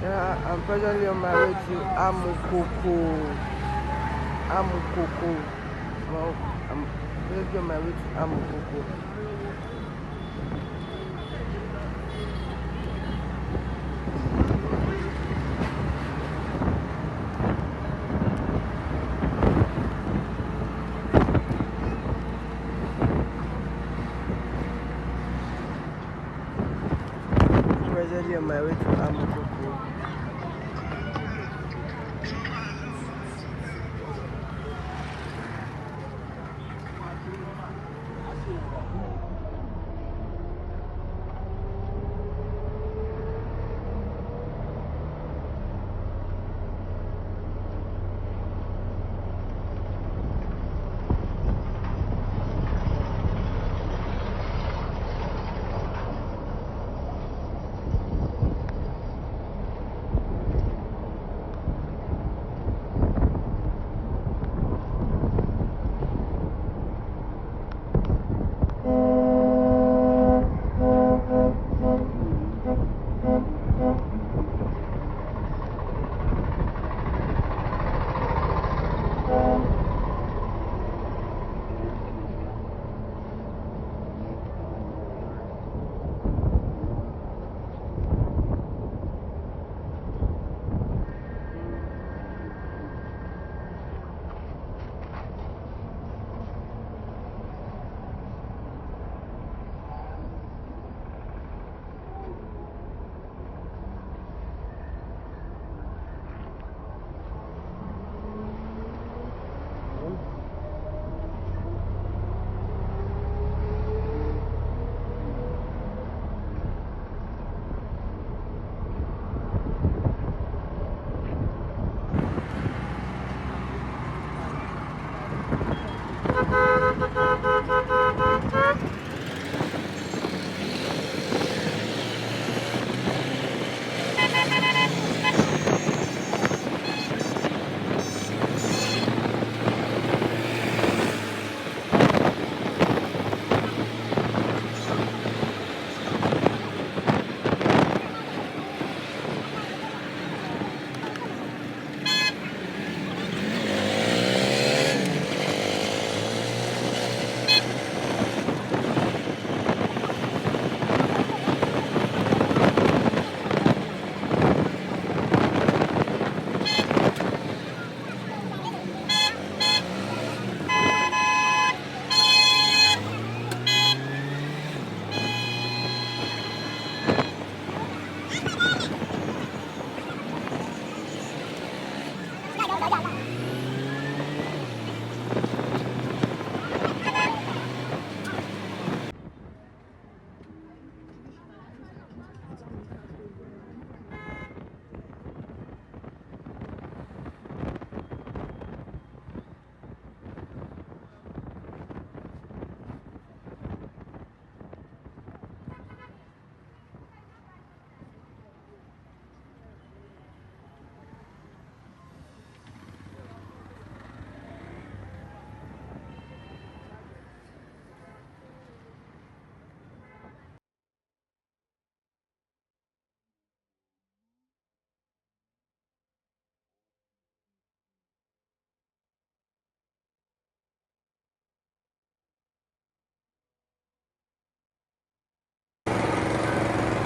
I'm presently on my way to Amukoko. Amukoko. Well, I'm presently on my way to Amukoko. Presently on my way to Amukoko.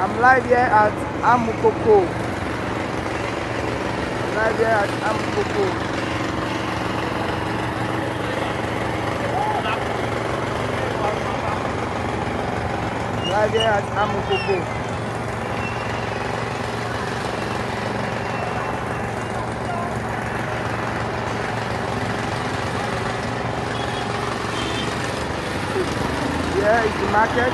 I'm live here at Amukoko. Live here at Amukoko. Live here at Amukoko. Here is the market.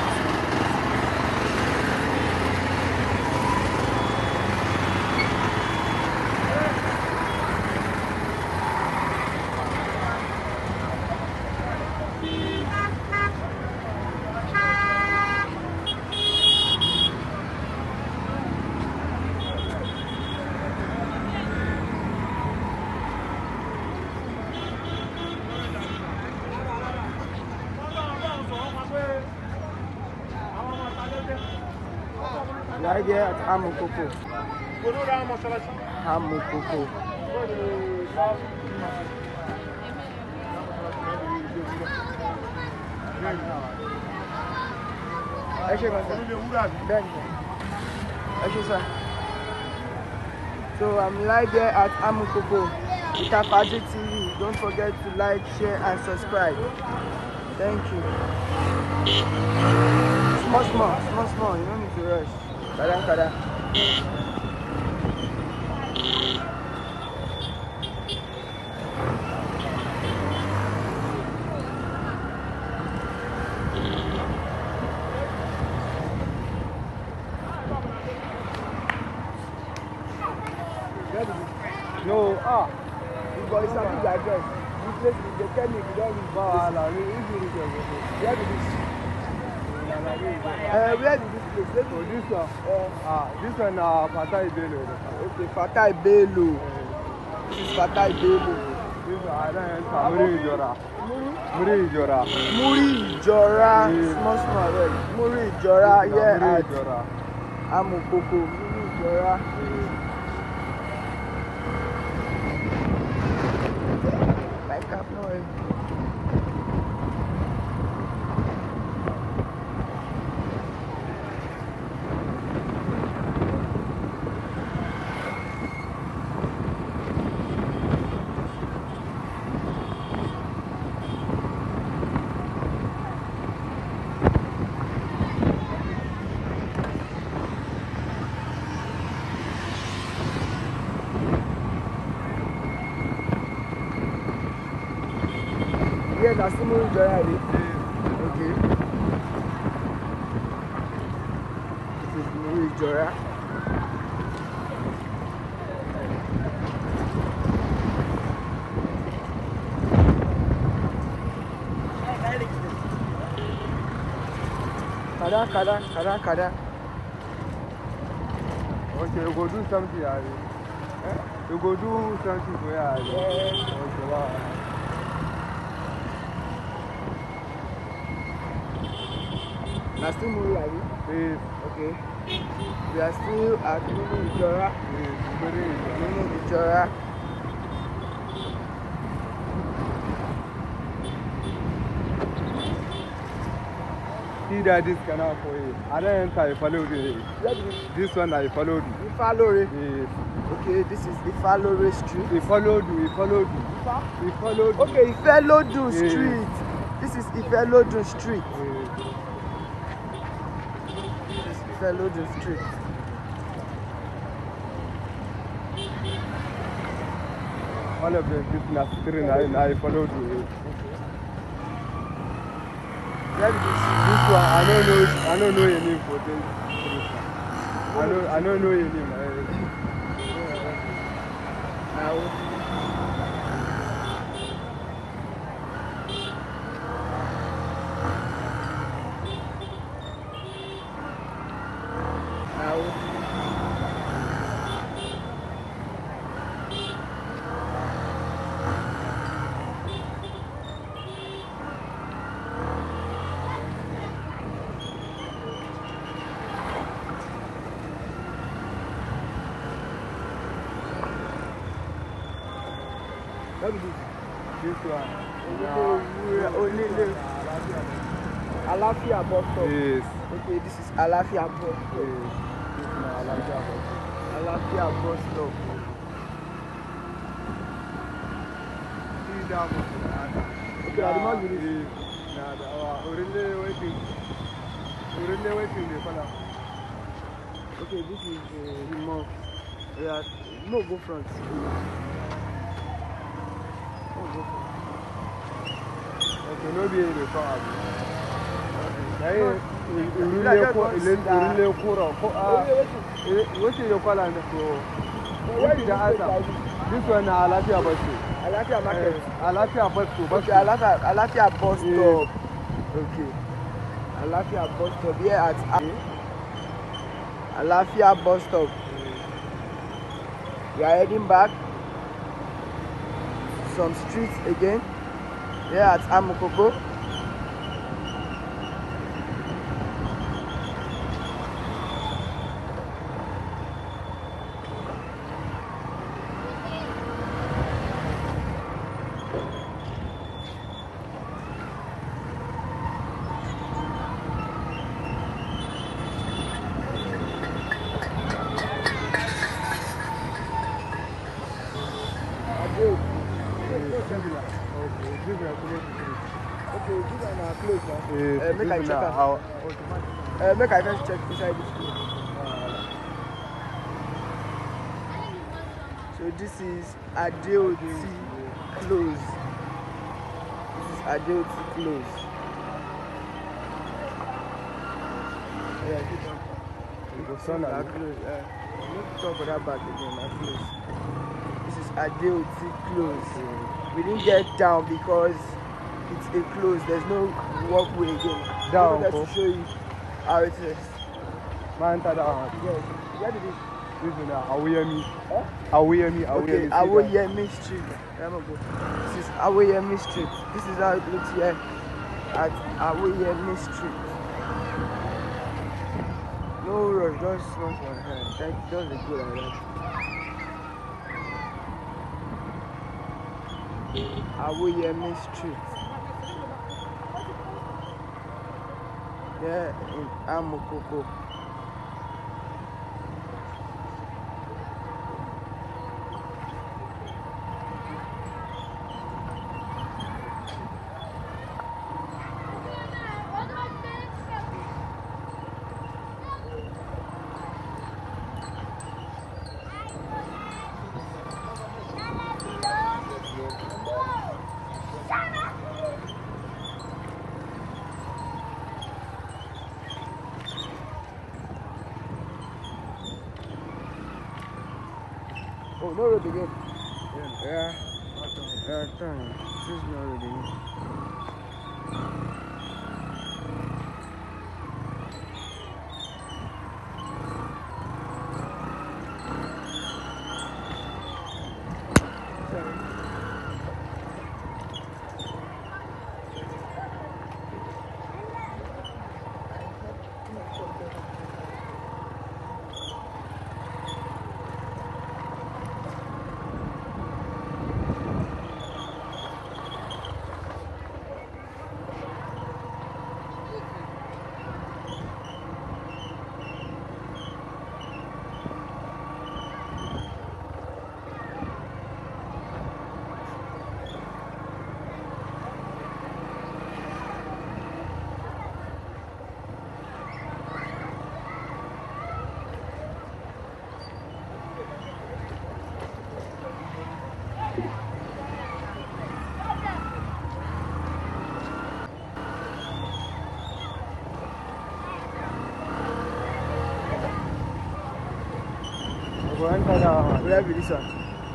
Right here at Amukoko. Amukoko. So I'm live there at Amukoko Itafaji TV. Don't forget to like, share, and subscribe. Thank you. Small. You don't need to rush. Kada. No, it's a big address. This place, they tell me if you don't read. Where did this? Where did this place? Oh, this one. This one Fatai Bello. Okay, Fatai Bello. This is Fatai Bello. This one I don't enter. Muri Ijora. Small, right? Muri Ijora, yeah, at Amukoko. Muri Ijora. Like up noise. Yeah, that's the Muri Ijora. Okay. This is Muri Ijora. Kada. Okay, you go do something, You go do something for you, Okay, wow. That's still Muri, Yes. Okay. We are still at Muri Ijora. Muri Ijora. See that this canal for you. I don't enter, I follow you. This one I followed you. You follow it? Yes. Okay, this is Ifalore Street. He followed you. Okay, Ifelodun Street. This is Ifelodun Street. This is Ifelodun Street. All of them, this is street, I followed you. Where is this? This one, I don't know your name for this. I don't know your name. Now. What is This one. Alafia bus stop. Yes. Okay, this is Alafia bus stop. Yes. This is Alafia bus stop. Alafia bus stop. See that bus stop. Okay, I demand you this. Okay, this is the mall. Yeah, no go front. Okay, no be in the car. What is your call? What is the answer? This one is Alafia bus stop. Alafia market. Alafia bus stop. Okay, Alafia bus stop. Okay. Alafia bus stop here at Alafia bus stop. We are heading back some streets again. Here at Amukoko. close now. Make I this check na am. our Make I first check inside this place. So this is Adeoti close. This is Adeoti close. Yeah, keep on. son Are close. Let's talk about that back again. Are close. This is Adeoti close. We didn't get down because it's a close. There's no walkway again. Down. Let to show you how it is. Man, down. Yes. Where did it? This is na Awuyemi. Huh? Awuyemi. Okay, Awuyemi Street. This is Awuyemi Street. This is how it looks here at Awuyemi Street. No rush, just one hand. Just a good like that. Awuyemi Street. There in Amukoko. Oh, no road again. Yeah. Turn. This is no road again. Where be this one?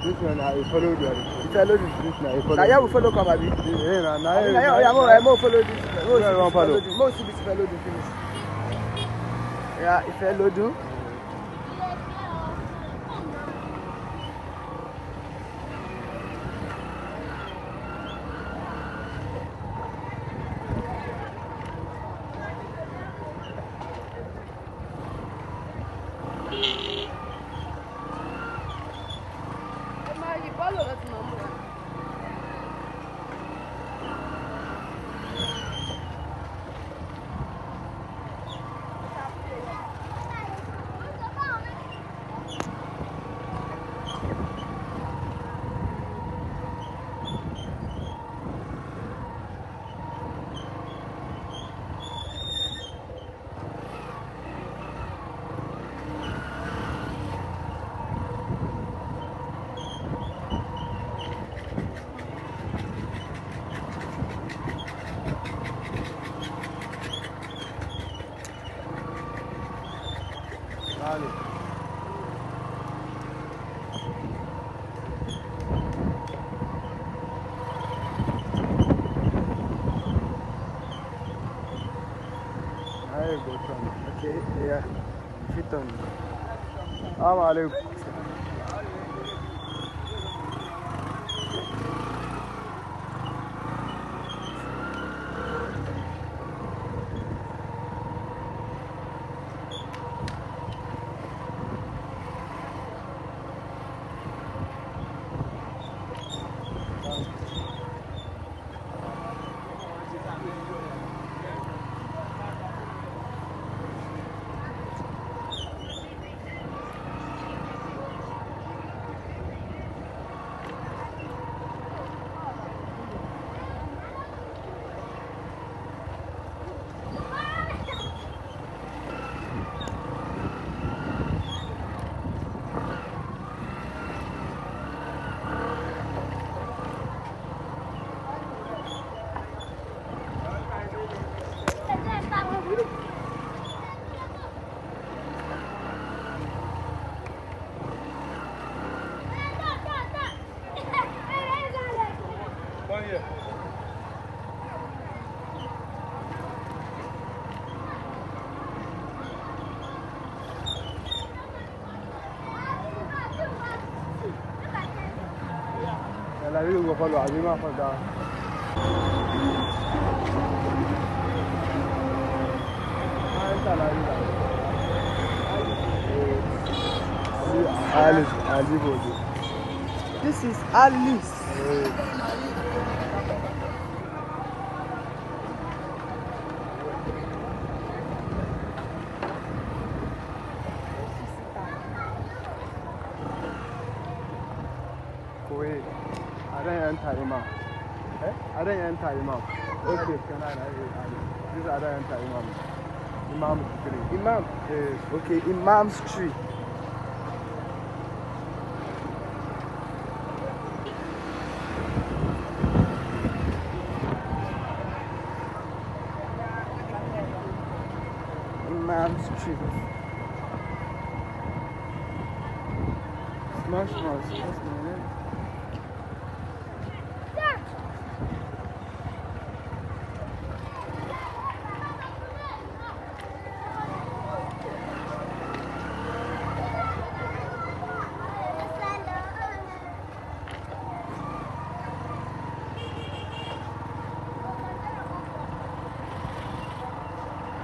This one I followed you. You follow this? This one I followed. Now you follow come abi? Yeah, na I'm follow this. follow. Most of this follow the finish. Yeah, if follow do. Okay, yeah. Fit on. Alaikum. you go follow. I will for that. Alice. This is Alice. Wait, I don't enter Imam. I don't enter Imam. Okay, can I? This I don't enter Imam. Imam Street. Imam. Yes. Okay, Imam Street. Imam Street. Small.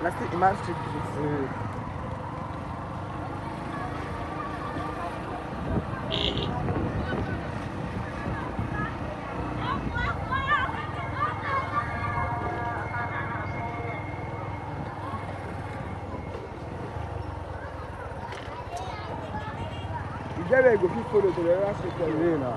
Let's take Imam Street, please. You get where you go fit follow to the last street. Yeah, now.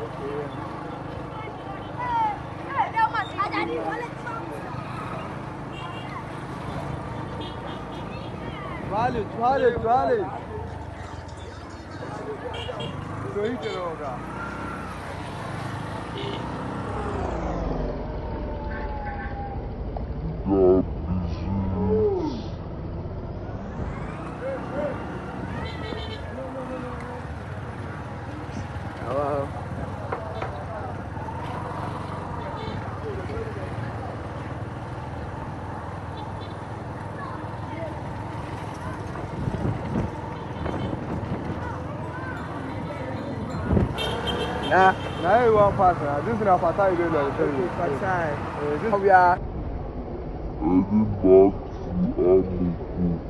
Vale. So he can order. Hello. Now you want pass. This is not Fatah. You don't know. Okay, This we are heading back to Amukoko.